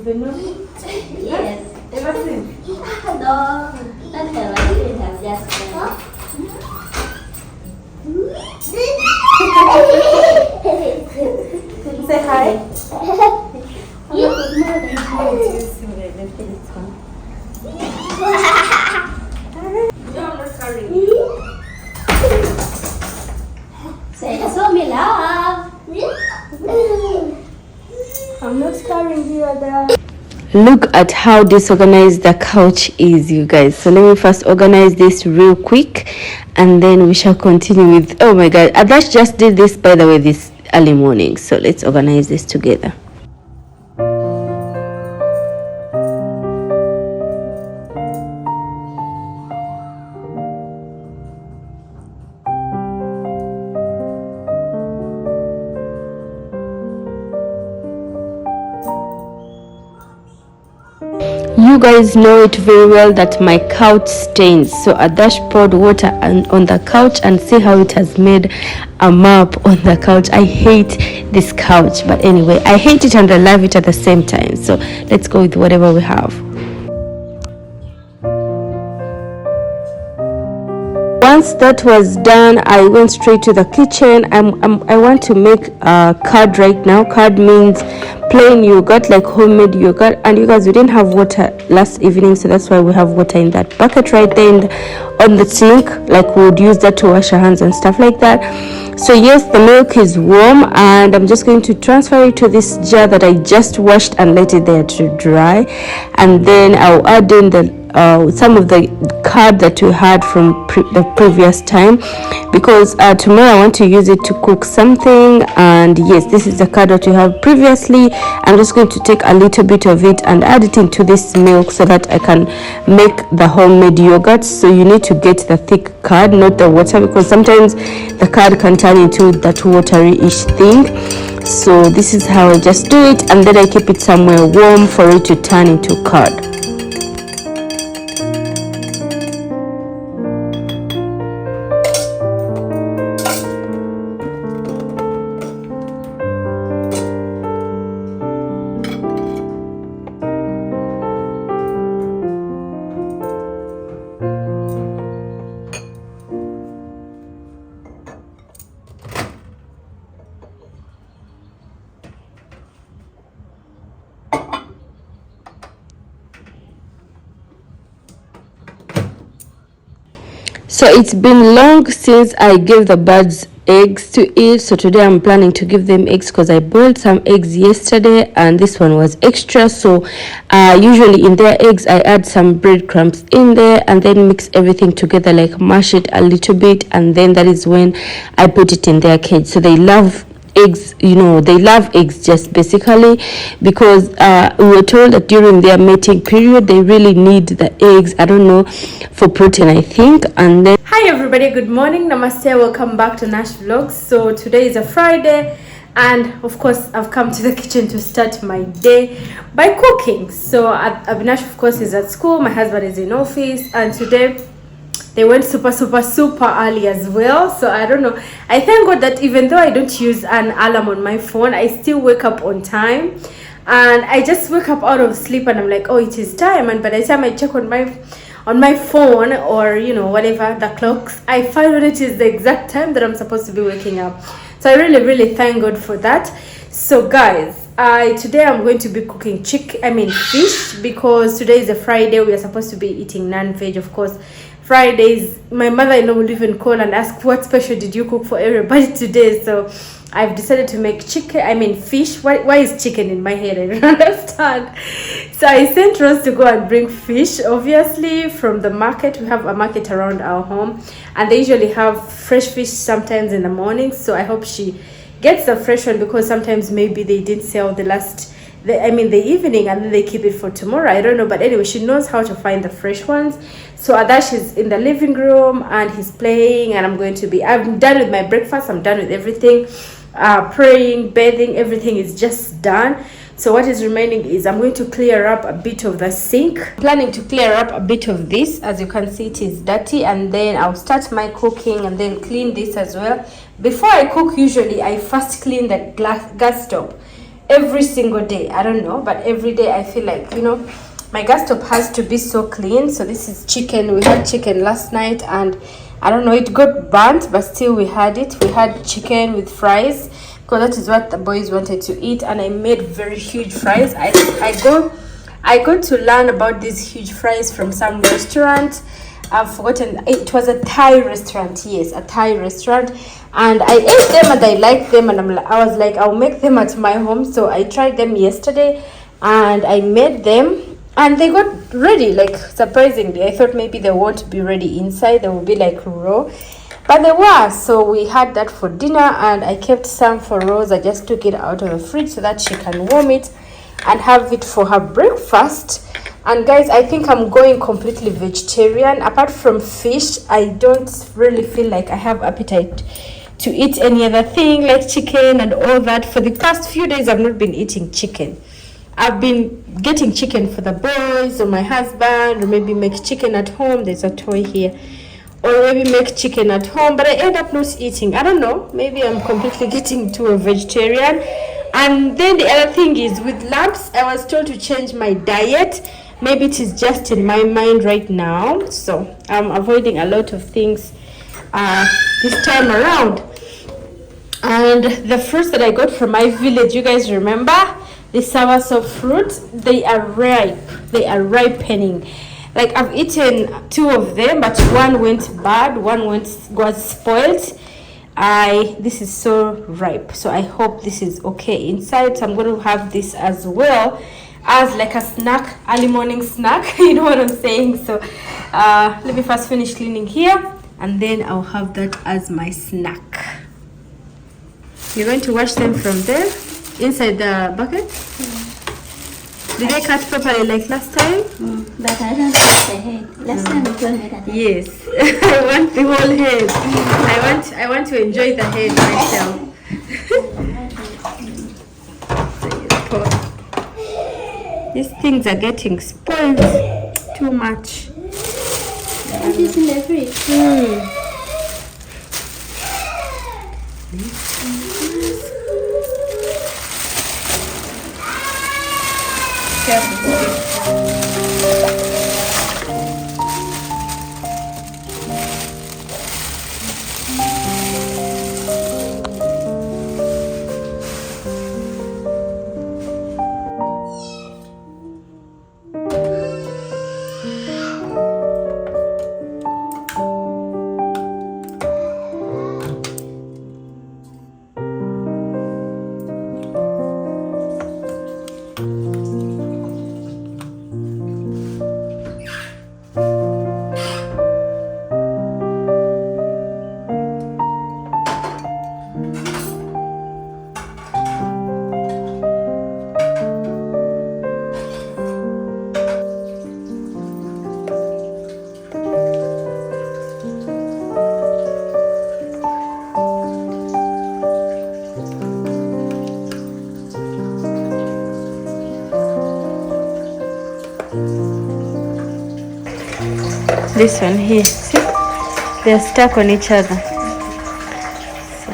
the movie? Yes. Ever seen? No, not ever. I didn't have just Say hi. Hello, good morning. No, I'm not carrying. Say, so me love. I'm not carrying you, Ada. Look at how disorganized the couch is, you guys. So let me first organize this real quick and then we shall continue with, oh my god, Adash just did this, by the way, this early morning. So let's organize this together. You guys know it very well that my couch stains, so Adash poured water on the couch and see how it has made a map on the couch. I hate this couch, but anyway, I hate it and I love it at the same time. So let's go with whatever we have. Once that was done, I went straight to the kitchen. I want to make a curd right now. Curd means plain yogurt, like homemade yogurt. And you guys, we didn't have water last evening, so that's why we have water in that bucket right there on the sink. Like we would use that to wash our hands and stuff like that. So yes, the milk is warm and I'm just going to transfer it to this jar that I just washed and let it there to dry. And then I'll add in the some of the curd that we had from the previous time, because tomorrow I want to use it to cook something. And yes, this is the curd that we have previously. I'm just going to take a little bit of it and add it into this milk so that I can make the homemade yogurt. So you need to get the thick curd, not the water, because sometimes the curd can turn into that watery-ish thing. So this is how I just do it, and then I keep it somewhere warm for it to turn into curd. So it's been long since I gave the birds eggs to eat, so today I'm planning to give them eggs because I boiled some eggs yesterday and this one was extra. So usually in their eggs I add some breadcrumbs in there and then mix everything together, like mash it a little bit, and then that is when I put it in their cage. So they love eggs, you know, they love eggs just basically because we were told that during their mating period they really need the eggs, I don't know, for protein I think. And then hi everybody, good morning, namaste, welcome back to Nash Vlogs. So today is a Friday and of course I've come to the kitchen to start my day by cooking. So Abinash of course is at school, my husband is in office, and today they went super early as well. So I don't know, I thank God that even though I don't use an alarm on my phone, I still wake up on time. And I just wake up out of sleep and I'm like, oh, it is time. And by the time I check on my phone, or you know, whatever, the clocks, I find out it is the exact time that I'm supposed to be waking up. So I really thank God for that. So guys, today I'm going to be cooking fish, because today is a Friday. We are supposed to be eating non-veg, of course. Fridays, my mother-in-law will even call and ask, what special did you cook for everybody today? So I've decided to make fish. Why is chicken in my head? I don't understand. So I sent Rose to go and bring fish, obviously from the market. We have a market around our home and they usually have fresh fish sometimes in the morning. So I hope she gets the fresh one, because sometimes maybe they didn't sell the evening and then they keep it for tomorrow. I don't know, but anyway, she knows how to find the fresh ones. So Adash is in the living room and he's playing, and I'm done with my breakfast, I'm done with everything, praying, bathing, everything is just done. So what is remaining is I'm going to clear up a bit of the sink. Planning to clear up a bit of this. As you can see, it is dirty, and then I'll start my cooking and then clean this as well. Before I cook, usually I first clean the gas stove. every single day. I don't know, but every day I feel like, you know, my gas stove has to be so clean. So this is chicken. We had chicken last night, and I don't know, it got burnt, but still we had it. We had chicken with fries because that is what the boys wanted to eat, and I made very huge fries. I got to learn about these huge fries from some restaurant. I've forgotten. It was a Thai restaurant. Yes, a Thai restaurant. And I ate them and I liked them, and I was like, I'll make them at my home. So I tried them yesterday and I made them, and they got ready, like surprisingly. I thought maybe they won't be ready inside, they will be like raw, but they were. So we had that for dinner, and I kept some for Rose. I just took it out of the fridge so that she can warm it and have it for her breakfast. And guys, I think I'm going completely vegetarian. Apart from fish, I don't really feel like I have appetite to eat any other thing like chicken and all that. For the past few days, I've not been eating chicken. I've been getting chicken for the boys or my husband, or maybe make chicken at home. There's a toy here. Or maybe make chicken at home, but I end up not eating. I don't know, maybe I'm completely getting to a vegetarian. And then the other thing is with lamps, I was told to change my diet. Maybe it is just in my mind right now, so I'm avoiding a lot of things this time around. And the fruits that I got from my village, you guys remember the soursop fruits? They are ripe. They are ripening. Like, I've eaten 2 of them, but one went bad, one was spoiled. This is so ripe, so I hope this is okay inside. So I'm going to have this as well as like a snack, early morning snack. You know what I'm saying? So let me first finish cleaning here, and then I'll have that as my snack. You're going to wash them from there inside the bucket. Did I cut properly like last time? But I don't like the head. Last time you told me that. Yes. I want the whole head. I want to enjoy the head myself. These things are getting spoiled too much. It is in the fridge. This one here, see? They're stuck on each other. So.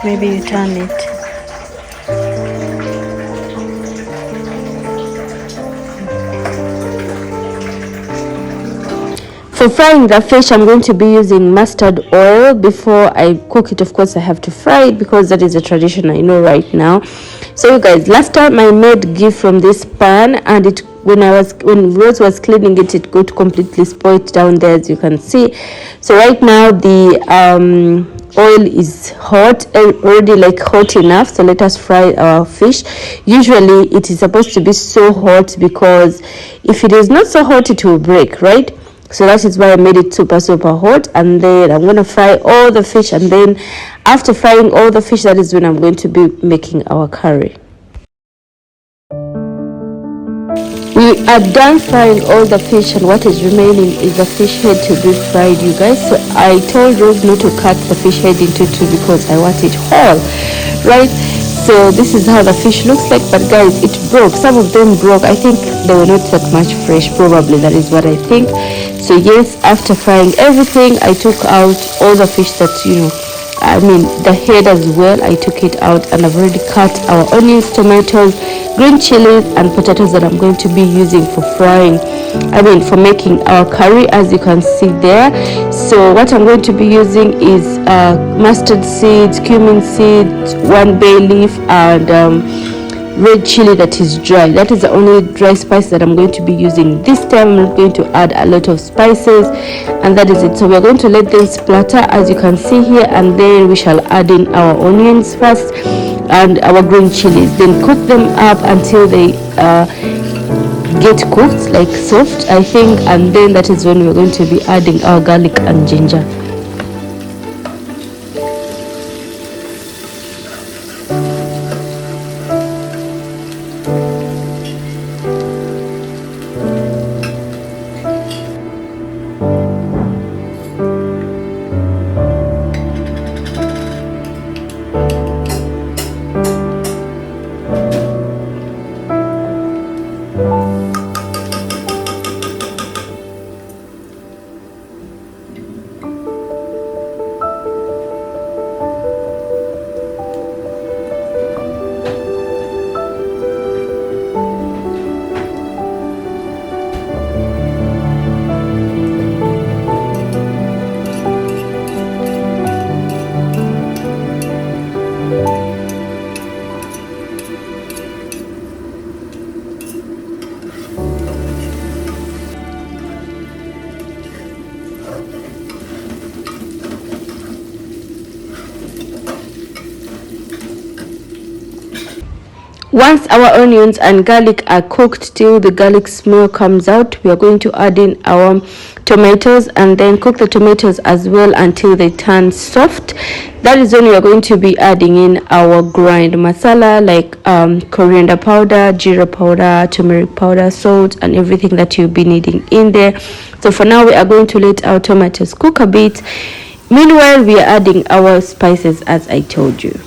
Maybe you turn it. For frying the fish, I'm going to be using mustard oil. Before I cook it, of course, I have to fry it because that is a tradition I know right now. So you guys, last time I made ghee from this pan, and when Rose was cleaning it, it got completely spoiled down there, as you can see. So right now the oil is hot, already like hot enough. So let us fry our fish. Usually it is supposed to be so hot, because if it is not so hot, it will break, right? So that is why I made it super hot. And then I'm going to fry all the fish, and then after frying all the fish, that is when I'm going to be making our curry. We are done frying all the fish, and what is remaining is the fish head to be fried, you guys. So I told Rose not to cut the fish head into 2 because I want it whole, right? So this is how the fish looks like. But guys, it broke. Some of them broke. I think they were not that much fresh, probably. That is what I think. So yes, after frying everything, I took out all the fish that, I mean the head as well. I took it out, and I've already cut our onions, tomatoes, green chilies, and potatoes that I'm going to be using for frying, for making our curry, as you can see there. So what I'm going to be using is mustard seeds, cumin seeds, 1 bay leaf, and red chili that is dry. That is the only dry spice that I'm going to be using this time. I'm not going to add a lot of spices, and that is it. So we're going to let them splatter, as you can see here, and then we shall add in our onions first and our green chilies, then cook them up until they get cooked, like soft, I think, and then that is when we're going to be adding our garlic and ginger. Once our onions and garlic are cooked till the garlic smell comes out, we are going to add in our tomatoes, and then cook the tomatoes as well until they turn soft. That is when we are going to be adding in our grind masala, like coriander powder, jeera powder, turmeric powder, salt, and everything that you'll be needing in there. So for now, we are going to let our tomatoes cook a bit. Meanwhile, we are adding our spices, as I told you.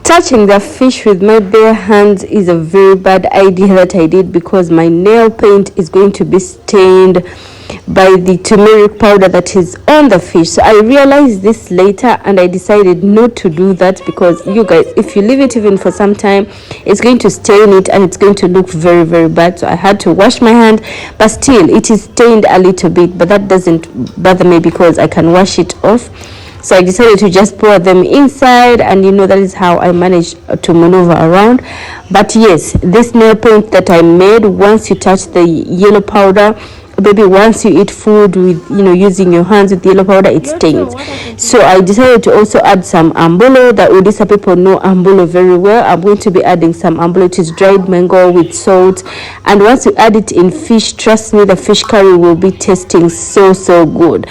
Touching the fish with my bare hands is a very bad idea that I did, because my nail paint is going to be stained by the turmeric powder that is on the fish. So I realized this later, and I decided not to do that, because you guys, if you leave it even for some time, it's going to stain it and it's going to look very, very bad. So I had to wash my hand, but still it is stained a little bit, but that doesn't bother me because I can wash it off. So I decided to just pour them inside, and that is how I managed to maneuver around. But yes, this nail paint that I made, once you touch the yellow powder, baby, once you eat food with using your hands with yellow powder, it stains. So I decided to also add some ambulo. The Odisa people know ambulo very well. I'm going to be adding some ambulo. It is dried mango with salt, and once you add it in fish, trust me, the fish curry will be tasting so good.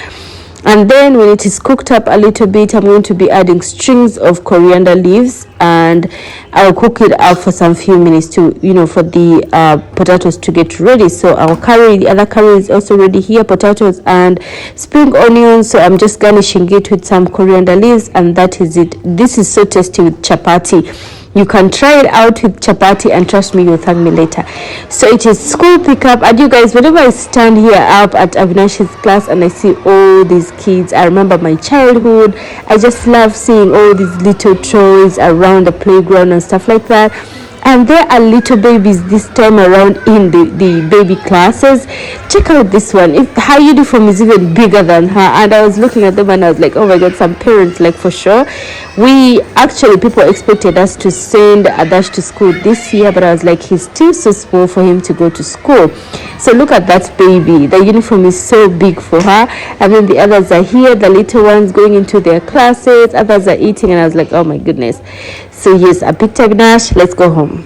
And then when it is cooked up a little bit, I'm going to be adding strings of coriander leaves, and I'll cook it up for some few minutes to for the potatoes to get ready. So our curry, the other curry, is also ready here, potatoes and spring onions. So I'm just garnishing it with some coriander leaves, and that is it. This is so tasty with chapati. You can try it out with chapati, and trust me, you'll thank me later. So it is school pickup, and you guys, whenever I stand here up at Avinash's class and I see all these kids, I remember my childhood. I just love seeing all these little toys around the playground and stuff like that. And there are little babies this time around in the baby classes. Check out this one. Her uniform is even bigger than her, and I was looking at them and I was like, oh my god, some parents, like, for sure. People expected us to send Adash to school this year, but I was like, he's still so small for him to go to school. So look at that baby. The uniform is so big for her, and then the others are here, the little ones going into their classes, others are eating, and I was like, oh my goodness. So yes, I picked up Nash. Let's go home.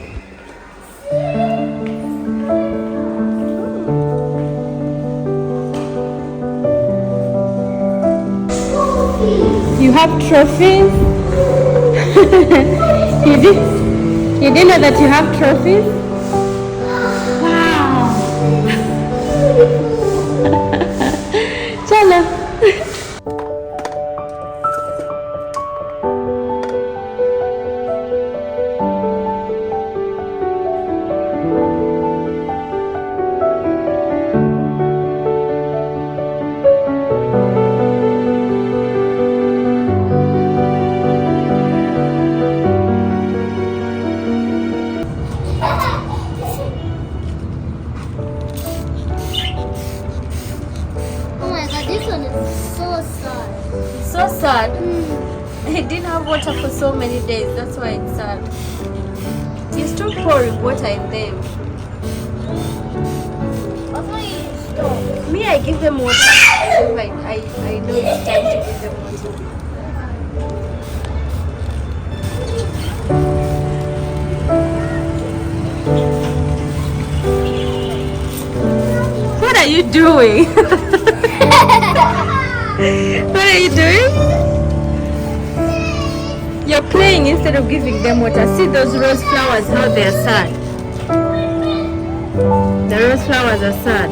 You have trophies? You didn't know that you have trophies? Wow. Chala. So sad. It didn't have water for so many days. That's why it's sad. You still pouring water in them. Me, I give them water. I know it's time to give them water. What are you doing? What are you doing? You're playing instead of giving them water. See those rose flowers, how they're sad. The rose flowers are sad.